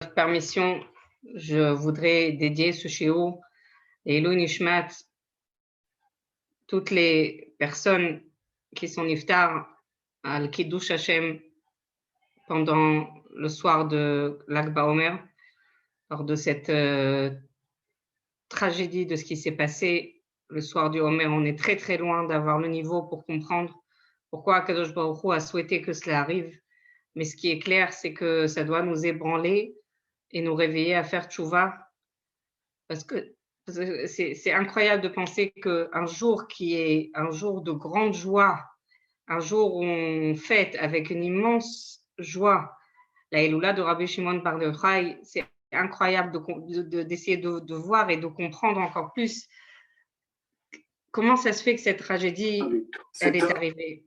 votre permission, je voudrais dédier ce shiur et Ilui Nishmat, toutes les personnes qui sont niftar al Kiddush Hashem pendant le soir de Lag BaOmer, lors de cette tragédie de ce qui s'est passé le soir du Homer. On est très très loin d'avoir le niveau pour comprendre pourquoi Akadosh Baruch Hu a souhaité que cela arrive. Mais ce qui est clair, c'est que ça doit nous ébranler et nous réveiller à faire tchouva. Parce que c'est incroyable de penser qu'un jour qui est un jour de grande joie, un jour où on fête avec une immense joie, la Eloula de Rabbi Shimon Bar Yochai, c'est incroyable d'essayer de voir et de comprendre encore plus comment ça se fait que cette tragédie, elle est arrivée.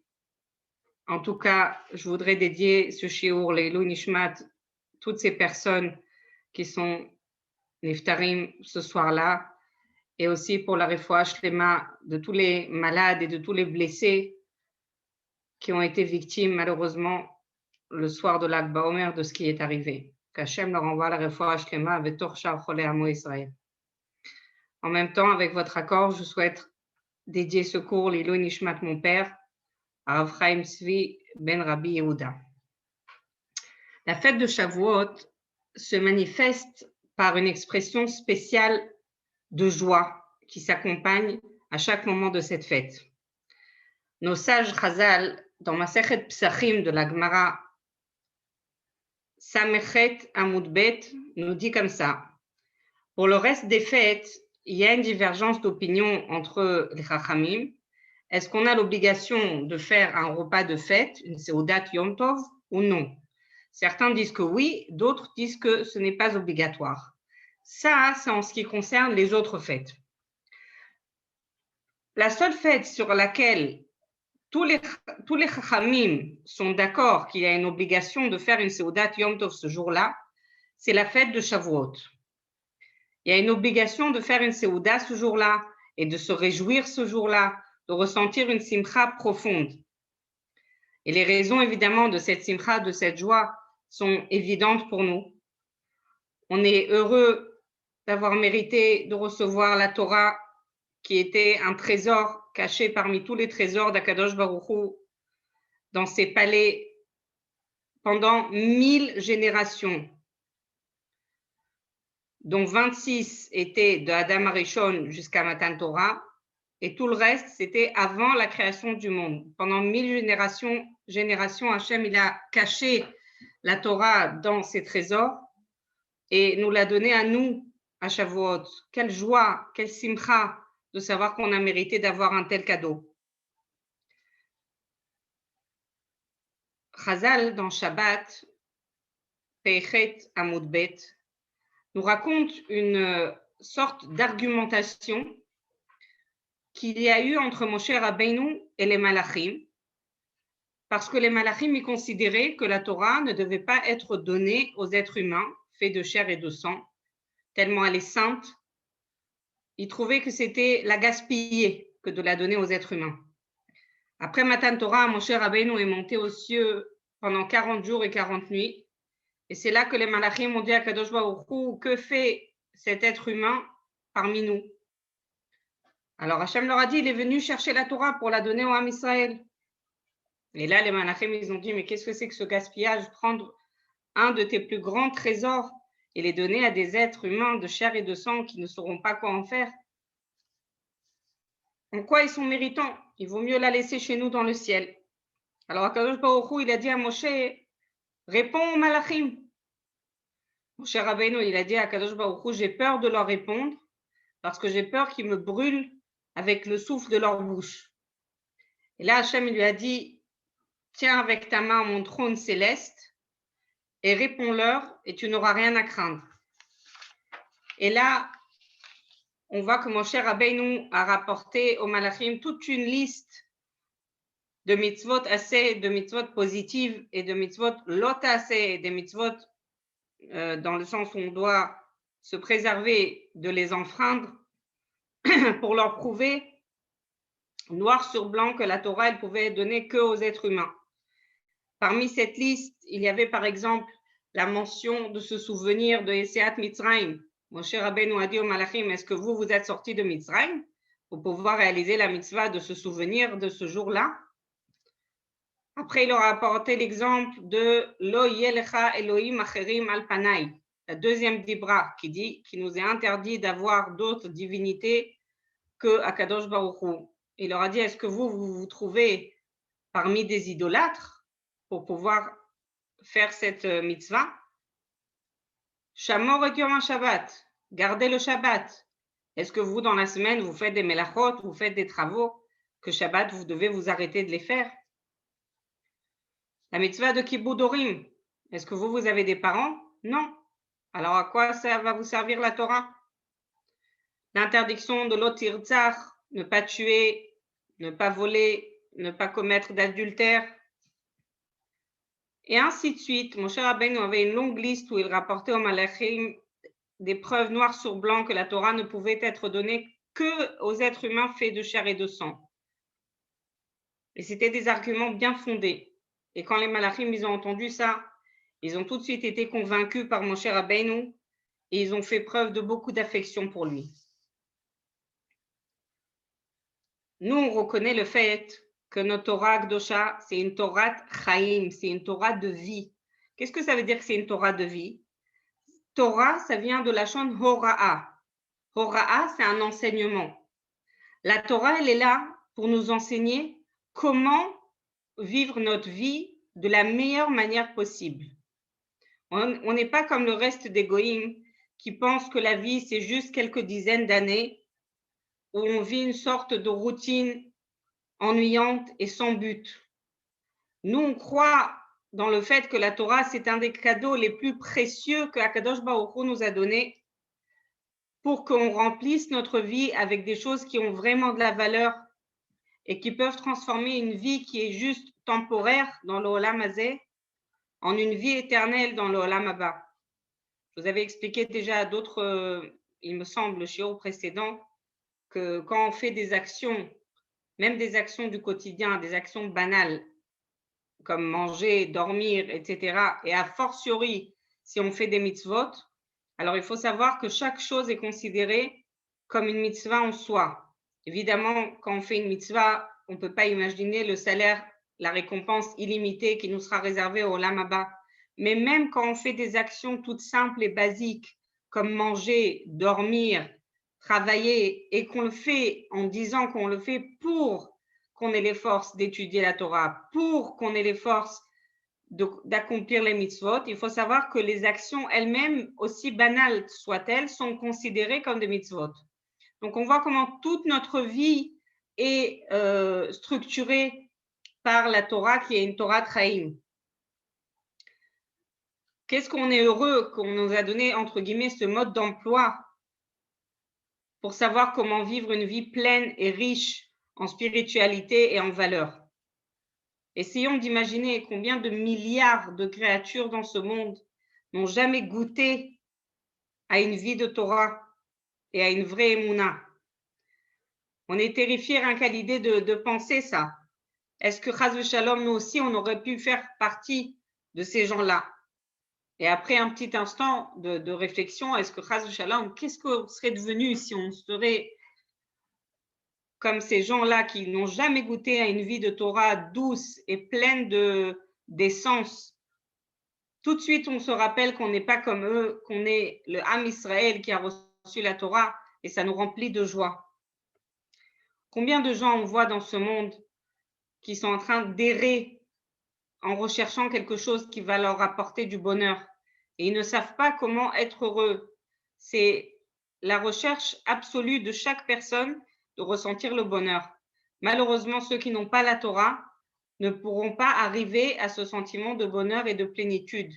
En tout cas, je voudrais dédier ce shiur, les Ilui Nishmat, toutes ces personnes qui sont niftarim ce soir-là, et aussi pour la refoua shlema de tous les malades et de tous les blessés qui ont été victimes, malheureusement, le soir de Lag BaOmer, de ce qui est arrivé. Qu'Hachem leur envoie la refoua shlema avec Torchar Cholé Amo Israël. En même temps, avec votre accord, je souhaite dédier ce cours, l'Ilui Nishmat, mon père, à Rav Chaim Tzvi ben Rabbi Yehuda. La fête de Shavuot se manifeste par une expression spéciale de joie qui s'accompagne à chaque moment de cette fête. Nos sages Chazal, dans Masechet Psachim de la Gemara, Samechet Amud Bet, nous dit comme ça. Pour le reste des fêtes, il y a une divergence d'opinion entre les Chachamim. Est-ce qu'on a l'obligation de faire un repas de fête, une Seudat Yom Tov, ou non? Certains disent que oui, d'autres disent que ce n'est pas obligatoire. Ça, c'est en ce qui concerne les autres fêtes. La seule fête sur laquelle tous les Chachamim sont d'accord qu'il y a une obligation de faire une Seudat Yom Tov ce jour-là, c'est la fête de Shavuot. Il y a une obligation de faire une Seuda ce jour-là et de se réjouir ce jour-là, de ressentir une simcha profonde. Et les raisons, évidemment, de cette simcha, de cette joie, sont évidentes pour nous. On est heureux d'avoir mérité de recevoir la Torah, qui était un trésor caché parmi tous les trésors d'Akadosh Baruch Hu dans ses palais pendant 1000 générations, dont 26 étaient de Adam Arishon jusqu'à Matan Torah, et tout le reste, c'était avant la création du monde. Pendant 1000 générations, Hachem, il a caché la Torah dans ses trésors et nous l'a donné à nous, à Shavuot. Quelle joie, quelle simcha de savoir qu'on a mérité d'avoir un tel cadeau. Chazal, dans Shabbat, Peichet Amud Bet, nous raconte une sorte d'argumentation qu'il y a eu entre Moshe Rabbeinu et les Malachim, parce que les Malachim y considéraient que la Torah ne devait pas être donnée aux êtres humains, faits de chair et de sang, tellement elle est sainte. Ils trouvaient que c'était la gaspiller que de la donner aux êtres humains. Après Matan Torah, Moshe Rabbeinu est monté aux cieux pendant 40 jours et 40 nuits, et c'est là que les Malachim ont dit à Kadosh Baruch Hu, que fait cet être humain parmi nous? Alors Hachem leur a dit, il est venu chercher la Torah pour la donner au Ham Israël. Et là, les Malachim, ils ont dit, mais qu'est-ce que c'est que ce gaspillage? Prendre un de tes plus grands trésors et les donner à des êtres humains de chair et de sang qui ne sauront pas quoi en faire. En quoi ils sont méritants? Il vaut mieux la laisser chez nous dans le ciel. Alors Akadosh Baruch Hu, il a dit à Moshe, réponds aux Malachim. Moshe Rabbeinu, il a dit à Akadosh Baruch Hu, j'ai peur de leur répondre parce que j'ai peur qu'ils me brûlent avec le souffle de leur bouche. Et là, Hachem lui a dit, tiens avec ta main mon trône céleste et réponds-leur et tu n'auras rien à craindre. Et là, on voit que Moshe Rabbeinu a rapporté aux Malachim toute une liste de mitzvot assez, de mitzvot positives et de mitzvot lot assez, des mitzvot dans le sens où on doit se préserver de les enfreindre pour leur prouver noir sur blanc que la Torah, elle pouvait être donnée qu'aux êtres humains. Parmi cette liste, il y avait par exemple la mention de se souvenir de Yetziat Mitzrayim. Moshe Rabbeinu a dit aux Malachim, est-ce que vous êtes sortis de Mitzrayim pour pouvoir réaliser la mitzvah de se souvenir de ce jour-là? Après, il leur a apporté l'exemple de Lo yelecha Elohim acherim al panai, la deuxième dibra qui nous est interdit d'avoir d'autres divinités que Akadosh Baruch Hu. Il leur a dit, est-ce que vous trouvez parmi des idolâtres pour pouvoir faire cette mitzvah? Shamor et Yom Shabbat, gardez le Shabbat. Est-ce que vous, dans la semaine, vous faites des melachot, vous faites des travaux, que Shabbat, vous devez vous arrêter de les faire? La mitzvah de Kibud Orim, est-ce que vous avez des parents? Non. Alors, à quoi ça va vous servir la Torah? L'interdiction de l'otirtzach, ne pas tuer, ne pas voler, ne pas commettre d'adultère, et ainsi de suite. Moshe Rabbeinu avait une longue liste où il rapportait aux Malachim des preuves noires sur blanc que la Torah ne pouvait être donnée que aux êtres humains faits de chair et de sang. Et c'était des arguments bien fondés. Et quand les Malachim ils ont entendu ça, ils ont tout de suite été convaincus par Moshe Rabbeinu et ils ont fait preuve de beaucoup d'affection pour lui. Nous, on reconnaît le fait que notre Torah Kdosha, c'est une Torah Chaim, c'est une Torah de vie. Qu'est-ce que ça veut dire que c'est une Torah de vie? Torah, ça vient de la chaîne Hora'a. Hora'a, c'est un enseignement. La Torah, elle est là pour nous enseigner comment vivre notre vie de la meilleure manière possible. On n'est pas comme le reste des goïms qui pensent que la vie, c'est juste quelques dizaines d'années où on vit une sorte de routine ennuyante et sans but. Nous, on croit dans le fait que la Torah, c'est un des cadeaux les plus précieux que Akadosh Baruch Hu nous a donnés pour qu'on remplisse notre vie avec des choses qui ont vraiment de la valeur et qui peuvent transformer une vie qui est juste temporaire dans le Olam Hazeh en une vie éternelle dans le Olam Haba. Je vous avais expliqué déjà à d'autres, il me semble, shiur précédent, que quand on fait des actions, même des actions du quotidien, des actions banales, comme manger, dormir, etc., et a fortiori, si on fait des mitzvot, alors il faut savoir que chaque chose est considérée comme une mitzvah en soi. Évidemment, quand on fait une mitzvah, on ne peut pas imaginer le salaire, la récompense illimitée qui nous sera réservée au Olam Haba. Mais même quand on fait des actions toutes simples et basiques, comme manger, dormir, travailler, et qu'on le fait en disant qu'on le fait pour qu'on ait les forces d'étudier la Torah, pour qu'on ait les forces d'accomplir les mitzvot, il faut savoir que les actions elles-mêmes, aussi banales soient-elles, sont considérées comme des mitzvot. Donc, on voit comment toute notre vie est structurée par la Torah, qui est une Torah Chaim. Qu'est-ce qu'on est heureux qu'on nous a donné, entre guillemets, ce mode d'emploi pour savoir comment vivre une vie pleine et riche en spiritualité et en valeur. Essayons d'imaginer combien de milliards de créatures dans ce monde n'ont jamais goûté à une vie de Torah et à une vraie Emouna. On est terrifiés rien qu'à l'idée de penser ça. Est-ce que Chas v'Shalom, nous aussi, on aurait pu faire partie de ces gens-là? Et après un petit instant de réflexion, est-ce que Chas v'Shalom, qu'est-ce qu'on serait devenu si on serait comme ces gens-là qui n'ont jamais goûté à une vie de Torah douce et pleine d'essence? Tout de suite, on se rappelle qu'on n'est pas comme eux, qu'on est le Ham Israël qui a reçu la Torah et ça nous remplit de joie. Combien de gens on voit dans ce monde qui sont en train d'errer en recherchant quelque chose qui va leur apporter du bonheur et ils ne savent pas comment être heureux. C'est la recherche absolue de chaque personne de ressentir le bonheur. Malheureusement, ceux qui n'ont pas la Torah ne pourront pas arriver à ce sentiment de bonheur et de plénitude.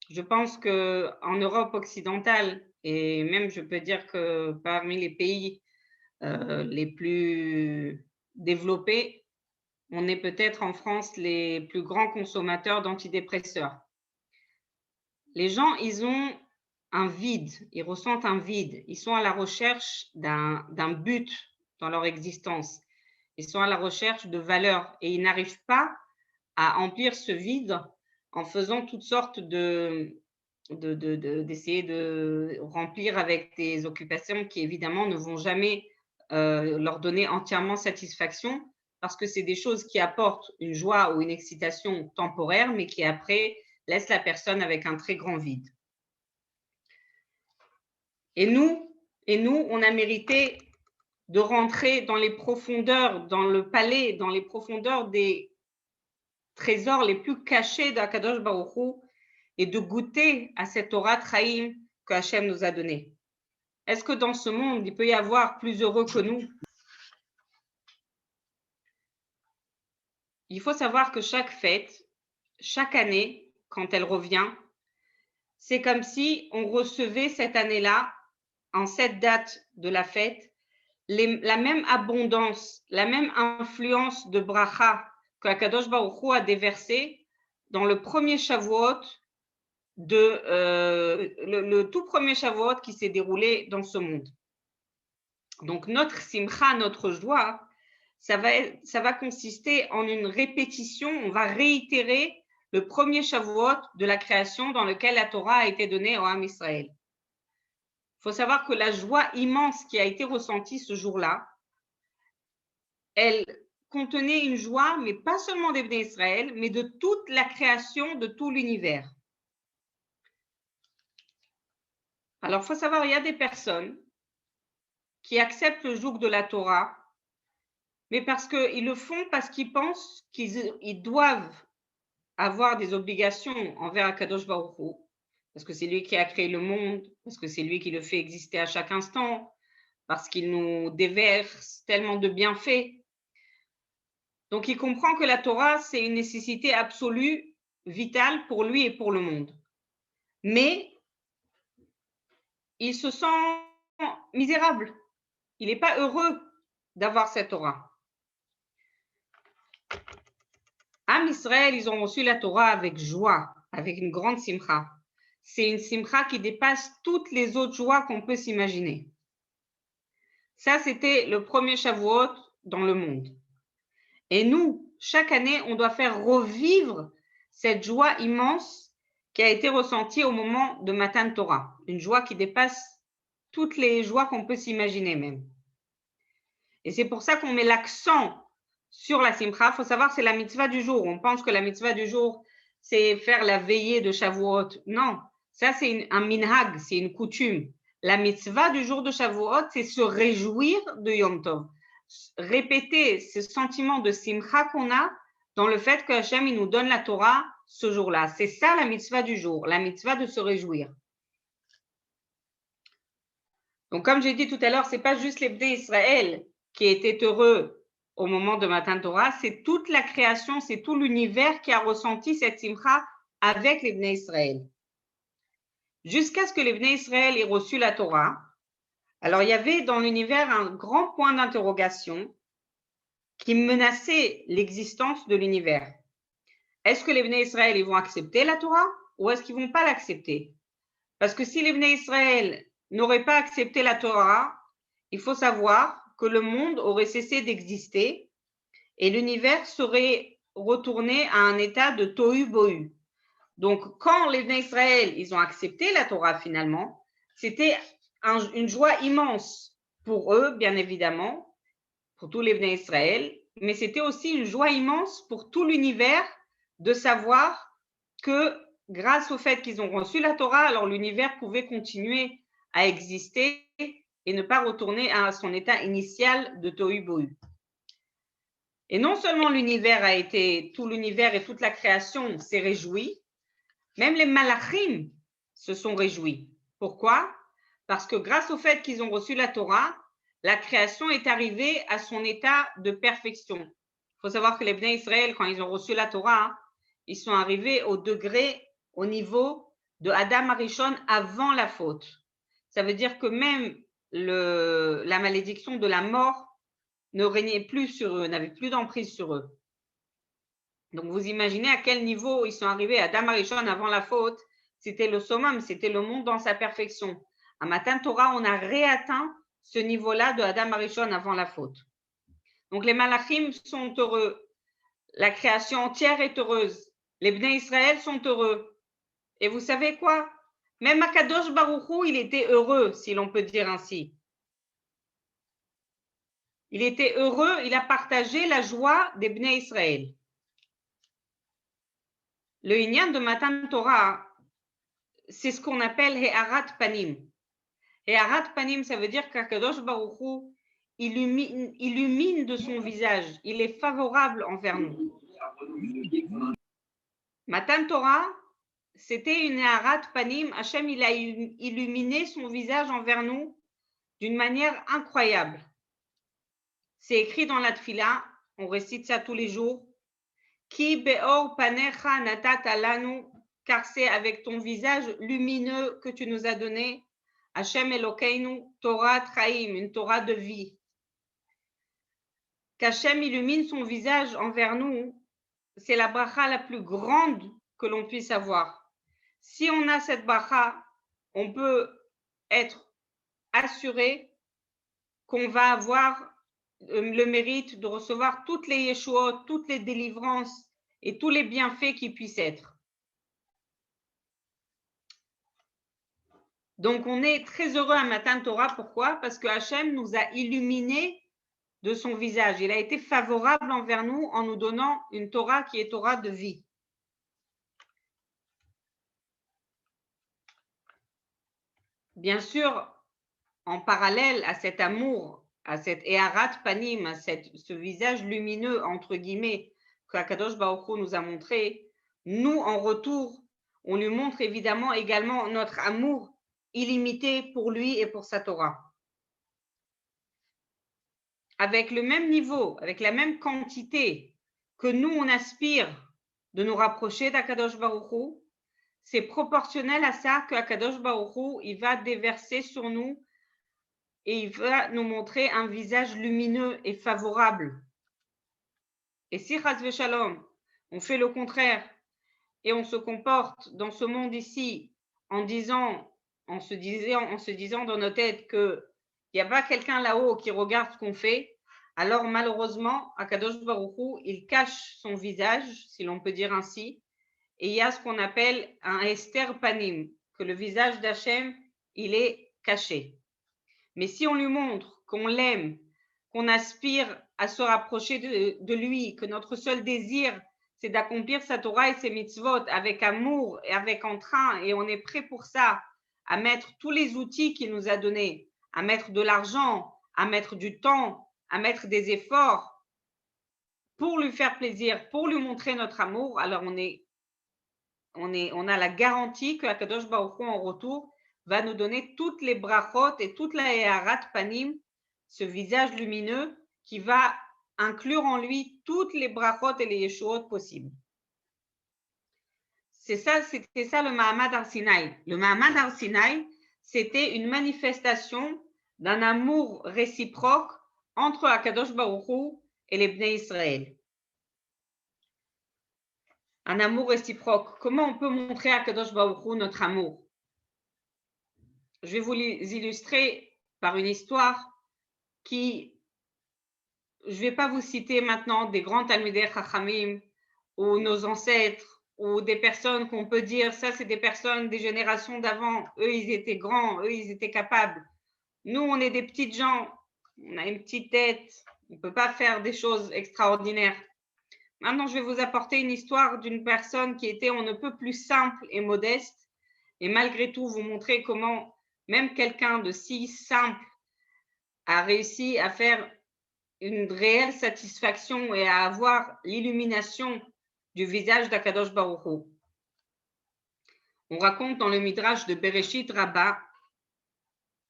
Je pense qu'en Europe occidentale, et même je peux dire que parmi les pays les plus développés, on est peut-être en France les plus grands consommateurs d'antidépresseurs. Les gens, ils ont un vide, ils ressentent un vide, ils sont à la recherche d'un but dans leur existence, ils sont à la recherche de valeurs et ils n'arrivent pas à emplir ce vide en faisant toutes sortes d'essayer de remplir avec des occupations qui évidemment ne vont jamais leur donner entièrement satisfaction parce que c'est des choses qui apportent une joie ou une excitation temporaire mais qui après laissent la personne avec un très grand vide. Et nous, on a mérité de rentrer dans les profondeurs, dans le palais, dans les profondeurs des trésors les plus cachés d'Akadosh Baruch Hu et de goûter à cette Torah Traïm que Hachem nous a donnée. Est-ce que dans ce monde, il peut y avoir plus heureux que nous? Il faut savoir que chaque fête, chaque année, quand elle revient, c'est comme si on recevait cette année-là, en cette date de la fête, la même abondance, la même influence de bracha que Akadosh Baruch Hu a déversé dans le premier Shavuot, le tout premier Shavuot qui s'est déroulé dans ce monde. Donc notre simcha, notre joie, ça va consister en une répétition, on va réitérer le premier Shavuot de la création dans lequel la Torah a été donnée au Ham Israël. Il faut savoir que la joie immense qui a été ressentie ce jour-là, elle contenait une joie, mais pas seulement des Bnei Israël, mais de toute la création, de tout l'univers. Alors, il faut savoir, il y a des personnes qui acceptent le joug de la Torah, mais parce qu'ils le font parce qu'ils pensent qu'ils doivent avoir des obligations envers Akadosh Baruch Hu, parce que c'est lui qui a créé le monde, parce que c'est lui qui le fait exister à chaque instant, parce qu'il nous déverse tellement de bienfaits. Donc, il comprend que la Torah, c'est une nécessité absolue, vitale pour lui et pour le monde. Mais il se sent misérable. Il n'est pas heureux d'avoir cette Torah. Am Israël, ils ont reçu la Torah avec joie, avec une grande simcha. C'est une simcha qui dépasse toutes les autres joies qu'on peut s'imaginer. Ça, c'était le premier Shavuot dans le monde. Et nous, chaque année, on doit faire revivre cette joie immense qui a été ressentie au moment de Matan Torah. Une joie qui dépasse toutes les joies qu'on peut s'imaginer même. Et c'est pour ça qu'on met l'accent sur la simcha. Il faut savoir, c'est la mitzvah du jour. On pense que la mitzvah du jour, c'est faire la veillée de Shavuot. Non, ça c'est un minhag, c'est une coutume. La mitzvah du jour de Shavuot, c'est se réjouir de Yom Tov. Répéter ce sentiment de simcha qu'on a dans le fait que Hachem il nous donne la Torah ce jour-là. C'est ça la mitzvah du jour, la mitzvah de se réjouir. Donc comme j'ai dit tout à l'heure, c'est pas juste les Bnei Israël qui étaient heureux au moment de Matan Torah, c'est toute la création, c'est tout l'univers qui a ressenti cette simcha avec les Bnei Israël. Jusqu'à ce que les Bnei Israël aient reçu la Torah, alors il y avait dans l'univers un grand point d'interrogation qui menaçait l'existence de l'univers. Est-ce que les Bnei Israël ils vont accepter la Torah ou est-ce qu'ils ne vont pas l'accepter? Parce que si les Bnei Israël n'auraient pas accepté la Torah, il faut savoir que le monde aurait cessé d'exister et l'univers serait retourné à un état de tohu bohu. Donc, quand les Bnei Israël ils ont accepté la Torah finalement, c'était une joie immense pour eux, bien évidemment, pour tous les Bnei Israël, mais c'était aussi une joie immense pour tout l'univers de savoir que grâce au fait qu'ils ont reçu la Torah, alors l'univers pouvait continuer à exister et ne pas retourner à son état initial de tohu bohu. Et non seulement tout l'univers et toute la création s'est réjoui, même les malachim se sont réjouis. Pourquoi? Parce que grâce au fait qu'ils ont reçu la Torah, la création est arrivée à son état de perfection. Il faut savoir que les Bnei Israël, quand ils ont reçu la Torah, ils sont arrivés au niveau de Adam Arishon avant la faute. Ça veut dire que même la malédiction de la mort ne régnait plus sur eux, n'avait plus d'emprise sur eux. Donc, vous imaginez à quel niveau ils sont arrivés. Adam Arishon avant la faute, c'était le summum, c'était le monde dans sa perfection. À Matan Torah, on a réatteint ce niveau-là de Adam Arishon avant la faute. Donc, les malachim sont heureux. La création entière est heureuse. Les Bnei Israël sont heureux. Et vous savez quoi? Même Akadosh Baruch Hu, il était heureux, si l'on peut dire ainsi. Il était heureux, il a partagé la joie des Bnei Israël. Le Inyan de Matan Torah, c'est ce qu'on appelle He'arat Panim. He'arat Panim, ça veut dire qu'Akadosh Baruch Hu illumine de son visage. Il est favorable envers nous. Matan Torah, c'était une He'arat Panim. Hachem, il a illuminé son visage envers nous d'une manière incroyable. C'est écrit dans la Tfila, on récite ça tous les jours. Ki be'or panecha natat alanu, car c'est avec ton visage lumineux que tu nous as donné, Hachem Elokeinu, Torah Traim, une Torah de vie. Qu'Hachem illumine son visage envers nous, c'est la bracha la plus grande que l'on puisse avoir. Si on a cette bracha, on peut être assuré qu'on va avoir le mérite de recevoir toutes les Yeshuot, toutes les délivrances et tous les bienfaits qui puissent être. Donc, on est très heureux à Matan Torah. Pourquoi? Parce que Hachem nous a illuminés de son visage. Il a été favorable envers nous en nous donnant une Torah qui est Torah de vie. Bien sûr, en parallèle à cet amour, à cette Eharat Panim, à ce visage lumineux, entre guillemets, que Akadosh Baruch Hu nous a montré, nous, en retour, on lui montre évidemment également notre amour illimité pour lui et pour sa Torah. Avec le même niveau, avec la même quantité que nous, on aspire de nous rapprocher d'Akadosh Baruch Hu, c'est proportionnel à ça que Akadosh Baruch Hu, il va déverser sur nous et il va nous montrer un visage lumineux et favorable. Et si, Chas v'Shalom, on fait le contraire et on se comporte dans ce monde ici en se disant dans nos têtes qu'il n'y a pas quelqu'un là-haut qui regarde ce qu'on fait, alors malheureusement, Akadosh Baruch Hu, il cache son visage, si l'on peut dire ainsi, et il y a ce qu'on appelle un Esther Panim, que le visage d'Hachem, il est caché. Mais si on lui montre qu'on l'aime, qu'on aspire à se rapprocher de lui, que notre seul désir, c'est d'accomplir sa Torah et ses mitzvot avec amour et avec entrain, et on est prêt pour ça, à mettre tous les outils qu'il nous a donnés, à mettre de l'argent, à mettre du temps, à mettre des efforts pour lui faire plaisir, pour lui montrer notre amour, alors on a la garantie que Akadosh Baruch Hu en retour va nous donner toutes les brachot et toute la Eharat Panim, ce visage lumineux qui va inclure en lui toutes les brachot et les yeshuot possibles. C'était ça le Mahamad Har Sinaï. Le Mahamad Har Sinaï, c'était une manifestation d'un amour réciproque entre Akadosh Baruch Hu et les Bnei Israël. Un amour réciproque. Comment on peut montrer à Akadosh Baruch Hu notre amour? Je vais vous illustrer par une histoire qui, je ne vais pas vous citer maintenant des grands Talmidei Chachamim ou nos ancêtres ou des personnes qu'on peut dire, ça c'est des personnes des générations d'avant, eux ils étaient grands, eux ils étaient capables. Nous on est des petites gens, on a une petite tête, on ne peut pas faire des choses extraordinaires. Maintenant je vais vous apporter une histoire d'une personne qui était on ne peut plus simple et modeste et malgré tout vous montrer comment même quelqu'un de si simple a réussi à faire une réelle satisfaction et à avoir l'illumination du visage d'Akadosh Baruch Hu. On raconte dans le Midrash de Bereshit Rabbah,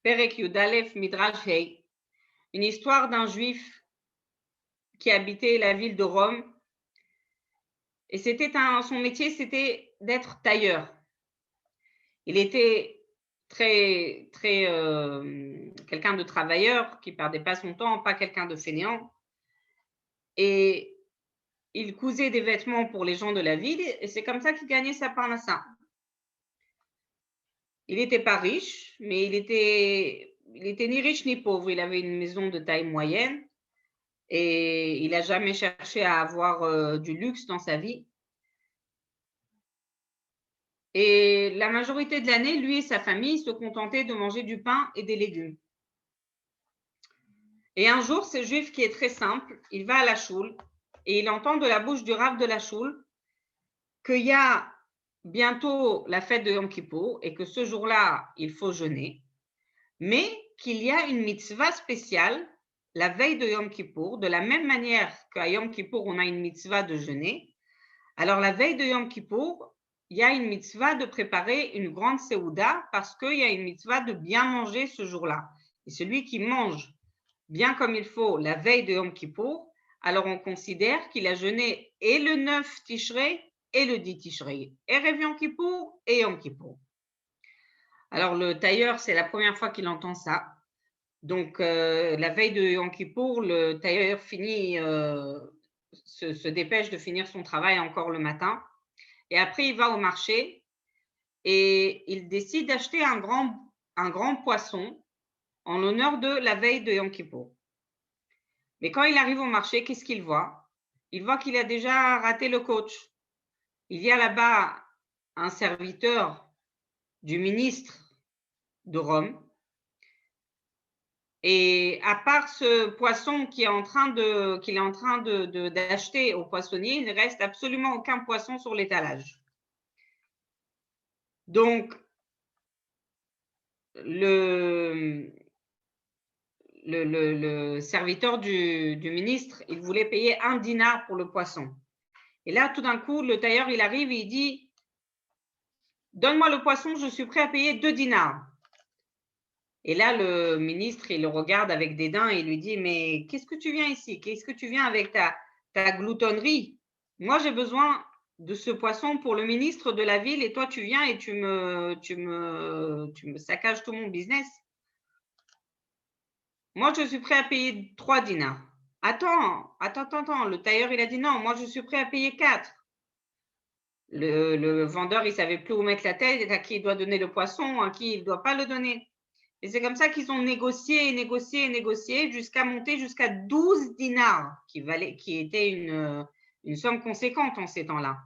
Perek Yudalef Midrash Hei, une histoire d'un juif qui habitait la ville de Rome. Et son métier, c'était d'être tailleur. Il était quelqu'un de travailleur qui ne perdait pas son temps, pas quelqu'un de fainéant. Et il cousait des vêtements pour les gens de la ville et c'est comme ça qu'il gagnait sa parnassa. Il n'était pas riche, mais il était ni riche ni pauvre. Il avait une maison de taille moyenne et il n'a jamais cherché à avoir du luxe dans sa vie. Et la majorité de l'année, lui et sa famille se contentaient de manger du pain et des légumes. Et un jour, ce juif qui est très simple, il va à la choule et il entend de la bouche du rav de la choule qu'il y a bientôt la fête de Yom Kippour et que ce jour-là, il faut jeûner, mais qu'il y a une mitzvah spéciale la veille de Yom Kippour, de la même manière qu'à Yom Kippour, on a une mitzvah de jeûner. Alors, la veille de Yom Kippour, il y a une mitzvah de préparer une grande séouda parce qu'il y a une mitzvah de bien manger ce jour-là. Et celui qui mange bien comme il faut la veille de Yom Kippour, alors on considère qu'il a jeûné et le 9 Tishrei et le 10 Tishrei, Erev Yom Kippour et Yom Kippour. Alors le tailleur, c'est la première fois qu'il entend ça. Donc la veille de Yom Kippour, le tailleur se dépêche de finir son travail encore le matin. Et après, il va au marché et il décide d'acheter un grand poisson en l'honneur de la veille de Yom Kippour. Mais quand il arrive au marché, qu'est-ce qu'il voit? Il voit qu'il a déjà raté le coach. Il y a là-bas un serviteur du ministre de Rome. Et à part ce poisson qu'il est en train d'acheter au poissonnier, il ne reste absolument aucun poisson sur l'étalage. Donc, le serviteur du ministre, il voulait payer 1 dinar pour le poisson. Et là, tout d'un coup, le tailleur, il arrive et il dit « Donne-moi le poisson, je suis prêt à payer 2 dinars. » Et là, le ministre, il le regarde avec dédain et il lui dit « Mais qu'est-ce que tu viens ici? Qu'est-ce que tu viens avec ta gloutonnerie? Moi, j'ai besoin de ce poisson pour le ministre de la ville et toi, tu viens et tu me saccages tout mon business. Moi, je suis prêt à payer 3 dinars. » Attends. Le tailleur, il a dit « Non, moi, je suis prêt à payer 4. » Le vendeur, il ne savait plus où mettre la tête, à qui il doit donner le poisson, à qui il ne doit pas le donner. Et c'est comme ça qu'ils ont négocié jusqu'à monter jusqu'à 12 dinars, qui était une somme conséquente en ces temps-là.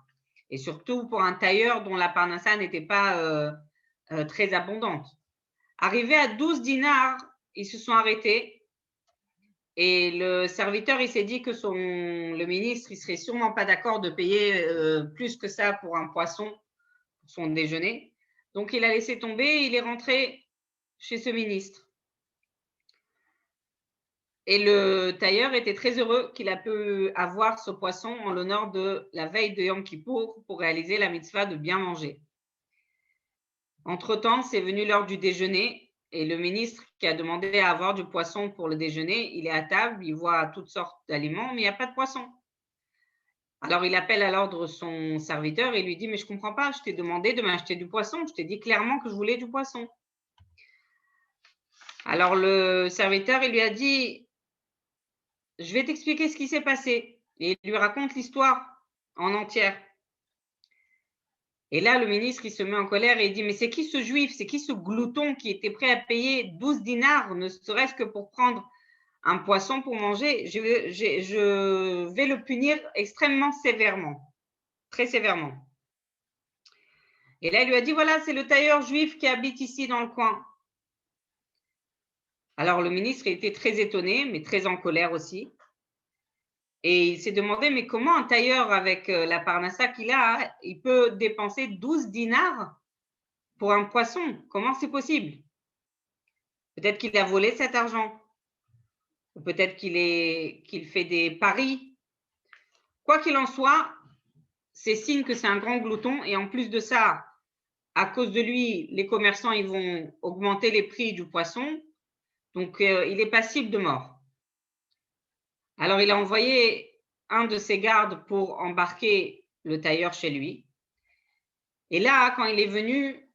Et surtout pour un tailleur dont la parnassa n'était pas très abondante. Arrivé à 12 dinars, ils se sont arrêtés. Et le serviteur, il s'est dit que le ministre, il ne serait sûrement pas d'accord de payer plus que ça pour un poisson pour son déjeuner. Donc, il a laissé tomber et il est rentré chez ce ministre. Et le tailleur était très heureux qu'il a pu avoir ce poisson en l'honneur de la veille de Yom Kippour pour réaliser la mitzvah de bien manger. Entre-temps, c'est venu l'heure du déjeuner. Et le ministre qui a demandé à avoir du poisson pour le déjeuner, il est à table, il voit toutes sortes d'aliments, mais il n'y a pas de poisson. Alors, il appelle à l'ordre son serviteur et lui dit « Mais je ne comprends pas, je t'ai demandé de m'acheter du poisson, je t'ai dit clairement que je voulais du poisson. » Alors, le serviteur, il lui a dit « Je vais t'expliquer ce qui s'est passé. » Et il lui raconte l'histoire en entière. Et là, le ministre, il se met en colère et il dit « Mais c'est qui ce juif? C'est qui ce glouton qui était prêt à payer 12 dinars, ne serait-ce que pour prendre un poisson pour manger? Je vais le punir extrêmement sévèrement, très sévèrement. » Et là, il lui a dit « Voilà, c'est le tailleur juif qui habite ici dans le coin. » Alors, le ministre était très étonné, mais très en colère aussi. Et il s'est demandé, mais comment un tailleur avec la parnassa qu'il a, il peut dépenser 12 dinars pour un poisson? Comment c'est possible? Peut-être qu'il a volé cet argent. Ou peut-être qu'il fait des paris. Quoi qu'il en soit, c'est signe que c'est un grand glouton. Et en plus de ça, à cause de lui, les commerçants ils vont augmenter les prix du poisson. Donc, il est passible de mort. Alors, il a envoyé un de ses gardes pour embarquer le tailleur chez lui. Et là, quand il est venu,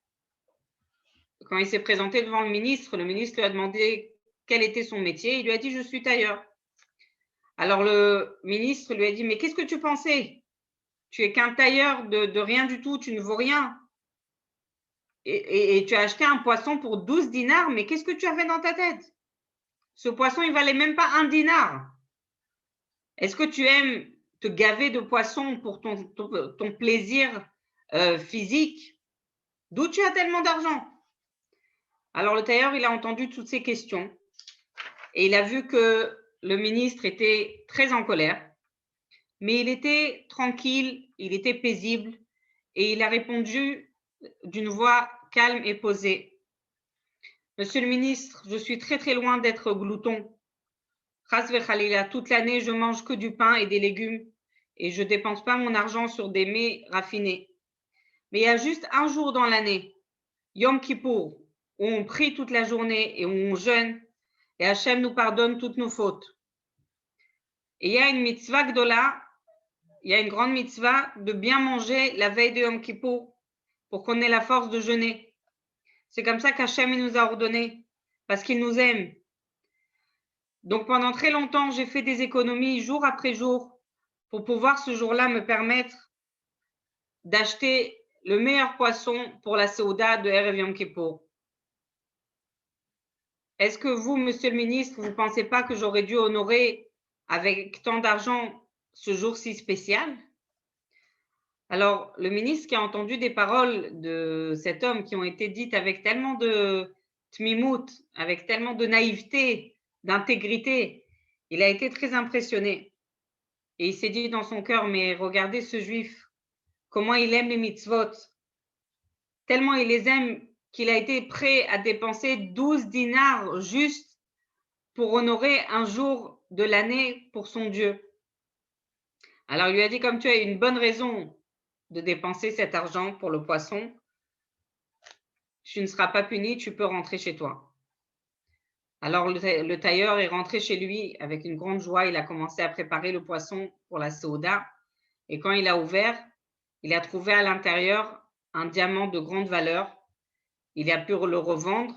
quand il s'est présenté devant le ministre lui a demandé quel était son métier. Il lui a dit « Je suis tailleur ». Alors, le ministre lui a dit « Mais qu'est-ce que tu pensais? Tu es qu'un tailleur de rien du tout, tu ne vaux rien. Et tu as acheté un poisson pour 12 dinars, mais qu'est-ce que tu avais dans ta tête? Ce poisson, il ne valait même pas 1 dinar. Est-ce que tu aimes te gaver de poisson pour ton plaisir physique? D'où tu as tellement d'argent? Alors le tailleur, il a entendu toutes ces questions et il a vu que le ministre était très en colère, mais il était tranquille, il était paisible et il a répondu d'une voix calme et posée. Monsieur le ministre, je suis très très loin d'être glouton. Ras vechalila, toute l'année, je mange que du pain et des légumes et je dépense pas mon argent sur des mets raffinés. Mais il y a juste un jour dans l'année, Yom Kippour, où on prie toute la journée et où on jeûne et Hachem nous pardonne toutes nos fautes. Et il y a une mitzvah gdola, il y a une grande mitzvah de bien manger la veille de Yom Kippour pour qu'on ait la force de jeûner. C'est comme ça qu'Hachem nous a ordonné, parce qu'il nous aime. Donc pendant très longtemps, j'ai fait des économies jour après jour pour pouvoir ce jour-là me permettre d'acheter le meilleur poisson pour la Seuda de Erev Yom Kippour. Est-ce que vous, monsieur le ministre, vous ne pensez pas que j'aurais dû honorer avec tant d'argent ce jour si spécial? Alors, le ministre qui a entendu des paroles de cet homme qui ont été dites avec tellement de tmimout, avec tellement de naïveté, d'intégrité, il a été très impressionné. Et il s'est dit dans son cœur, mais regardez ce juif, comment il aime les mitzvot, tellement il les aime qu'il a été prêt à dépenser 12 dinars juste pour honorer un jour de l'année pour son Dieu. Alors il lui a dit, comme tu as une bonne raison de dépenser cet argent pour le poisson, tu ne seras pas puni, tu peux rentrer chez toi. Alors le tailleur est rentré chez lui avec une grande joie, il a commencé à préparer le poisson pour la Seuda et quand il a ouvert, il a trouvé à l'intérieur un diamant de grande valeur. Il a pu le revendre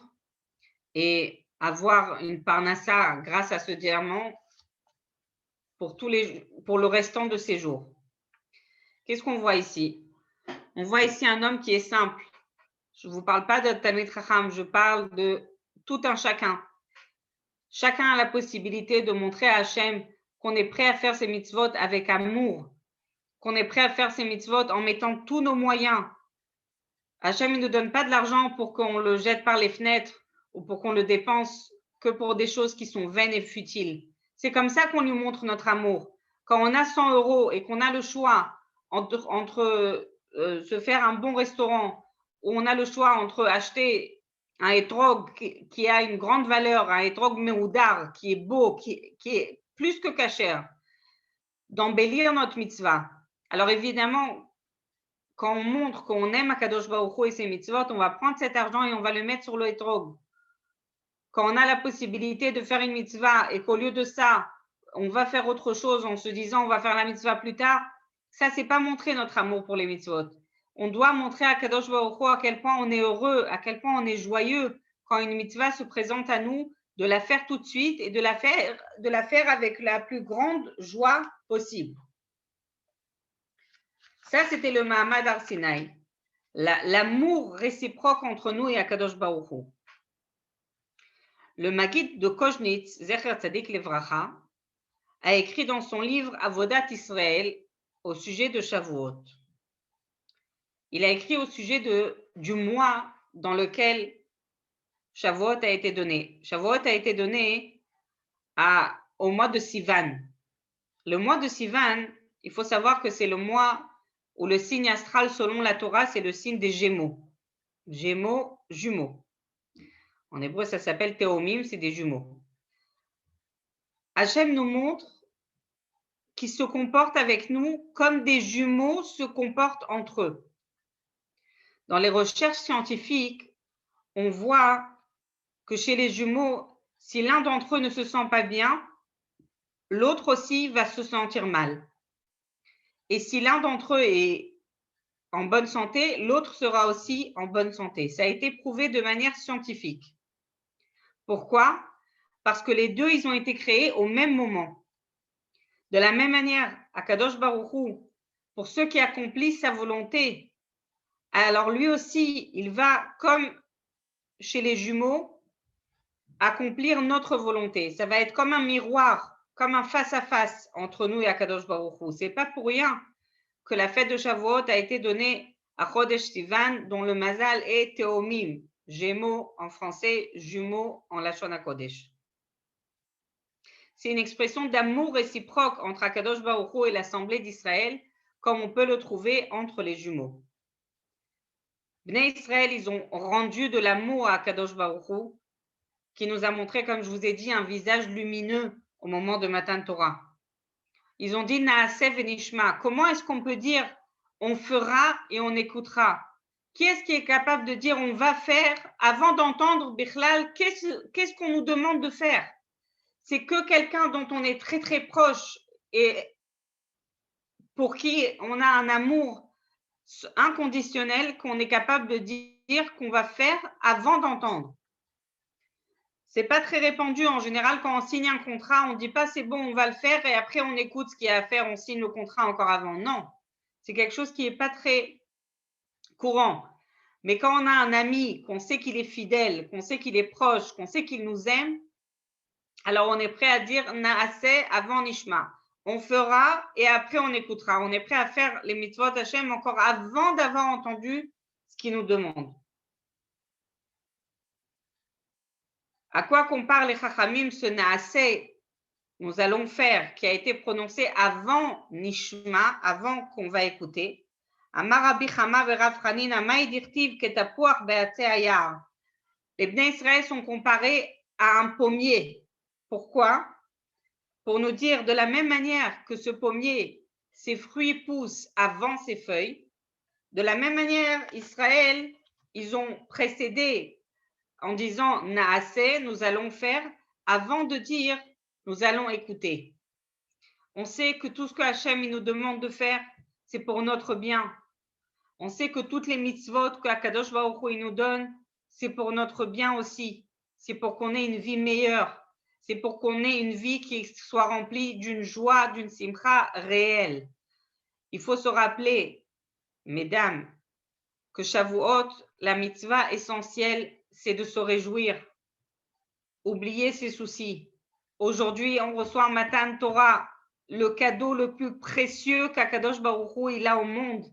et avoir une parnassa grâce à ce diamant pour le restant de ses jours. Qu'est-ce qu'on voit ici? On voit ici un homme qui est simple. Je ne vous parle pas de Talmid Chacham, je parle de tout un chacun. Chacun a la possibilité de montrer à Hachem qu'on est prêt à faire ses mitzvot avec amour, qu'on est prêt à faire ses mitzvot en mettant tous nos moyens. Hachem ne nous donne pas de l'argent pour qu'on le jette par les fenêtres ou pour qu'on le dépense que pour des choses qui sont vaines et futiles. C'est comme ça qu'on lui montre notre amour. Quand on a 100 € et qu'on a le choix entre se faire un bon restaurant ou on a le choix entre acheter un etrog qui a une grande valeur, un etrog meoudar qui est beau, qui est plus que cachère, d'embellir notre mitzvah. Alors évidemment, quand on montre qu'on aime Akadosh Baruch Hu et ses mitzvot, on va prendre cet argent et on va le mettre sur le etrog. Quand on a la possibilité de faire une mitzvah et qu'au lieu de ça, on va faire autre chose en se disant on va faire la mitzvah plus tard, ça, c'est pas montrer notre amour pour les mitzvot. On doit montrer à Kadosh Baruch Hu à quel point on est heureux, à quel point on est joyeux quand une mitzvah se présente à nous, de la faire tout de suite et de la faire avec la plus grande joie possible. Ça, c'était le Mahamad Har Sinai, l'amour réciproque entre nous et Akadosh Baruch Hu. Le Maggid de Koznitz, Zecher Tzadik Levracha, a écrit dans son livre Avodat Israël au sujet de Shavuot. Il a écrit au sujet du mois dans lequel Shavuot a été donné. Shavuot a été donné au mois de Sivan. Le mois de Sivan, il faut savoir que c'est le mois où le signe astral selon la Torah, c'est le signe des Gémeaux. Gémeaux, jumeaux. En hébreu, ça s'appelle Théomim, c'est des jumeaux. Hachem nous montre qu'ils se comportent avec nous comme des jumeaux se comportent entre eux. Dans les recherches scientifiques, on voit que chez les jumeaux, si l'un d'entre eux ne se sent pas bien, l'autre aussi va se sentir mal. Et si l'un d'entre eux est en bonne santé, l'autre sera aussi en bonne santé. Ça a été prouvé de manière scientifique. Pourquoi? Parce que les deux, ils ont été créés au même moment. De la même manière, Akadosh Baruch Hu, pour ceux qui accomplissent sa volonté, alors lui aussi, il va, comme chez les jumeaux, accomplir notre volonté. Ça va être comme un miroir, comme un face-à-face entre nous et Akadosh Baruch Hu. C'est pas pour rien que la fête de Shavuot a été donnée à Chodesh Sivan, dont le mazal est Teomim, Gémeaux en français, jumeaux en Lachon HaKodesh. C'est une expression d'amour réciproque entre Akadosh Baruch Hu et l'Assemblée d'Israël, comme on peut le trouver entre les jumeaux. Bnei Israël, ils ont rendu de l'amour à Akadosh Baruch Hu, qui nous a montré, comme je vous ai dit, un visage lumineux au moment de Matan Torah. Ils ont dit Naaseh v'nishma. Comment est-ce qu'on peut dire on fera et on écoutera? Qui est-ce qui est capable de dire on va faire avant d'entendre Bichlal? Qu'est-ce qu'on nous demande de faire? C'est que quelqu'un dont on est très très proche et pour qui on a un amour inconditionnel qu'on est capable de dire qu'on va faire avant d'entendre. C'est pas très répandu en général quand on signe un contrat, on dit pas c'est bon, on va le faire et après on écoute ce qu'il y a à faire, on signe le contrat encore avant. Non, c'est quelque chose qui est pas très courant. Mais quand on a un ami, qu'on sait qu'il est fidèle, qu'on sait qu'il est proche, qu'on sait qu'il nous aime, alors on est prêt à dire Naaseh avant Nishma. On fera et après on écoutera. On est prêt à faire les mitzvot Hashem encore avant d'avoir entendu ce qu'il nous demande. À quoi compare les Chachamim ce Naaseh, nous allons faire, qui a été prononcé avant Nishma, avant qu'on va écouter. Amar Rabbi Chama v'Rav Chanina, maï dirtiv ketapuach be'atzeh hayar. Les Bnei Israël sont comparés à un pommier. Pourquoi? Pour nous dire de la même manière que ce pommier, ses fruits poussent avant ses feuilles, de la même manière, Israël, ils ont précédé en disant Naaseh, nous allons faire, avant de dire nous allons écouter. On sait que tout ce que Hachem il nous demande de faire, c'est pour notre bien. On sait que toutes les mitzvot que Akadosh Baruch Hu il nous donne, c'est pour notre bien aussi. C'est pour qu'on ait une vie meilleure. C'est pour qu'on ait une vie qui soit remplie d'une joie, d'une simcha réelle. Il faut se rappeler, mesdames, que Shavuot, la mitzvah essentielle, c'est de se réjouir. Oubliez ses soucis. Aujourd'hui, on reçoit Matan Torah, le cadeau le plus précieux qu'Akadosh Baruch Hu il a au monde,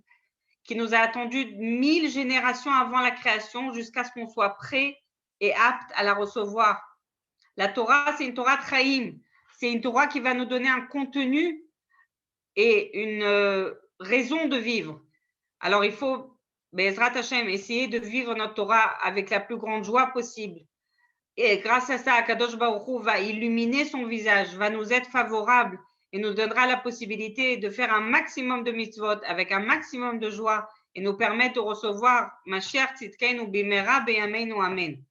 qui nous a attendu 1000 générations avant la création jusqu'à ce qu'on soit prêt et apte à la recevoir. La Torah, c'est une Torah Traïm. C'est une Torah qui va nous donner un contenu et une raison de vivre. Alors, il faut, Be'ezrat Hashem, essayer de vivre notre Torah avec la plus grande joie possible. Et grâce à ça, Akadosh Baruch Hu va illuminer son visage, va nous être favorable et nous donnera la possibilité de faire un maximum de mitzvot avec un maximum de joie et nous permettre de recevoir Mashiach Tzidkeinu Bimera Beyameinu Amen.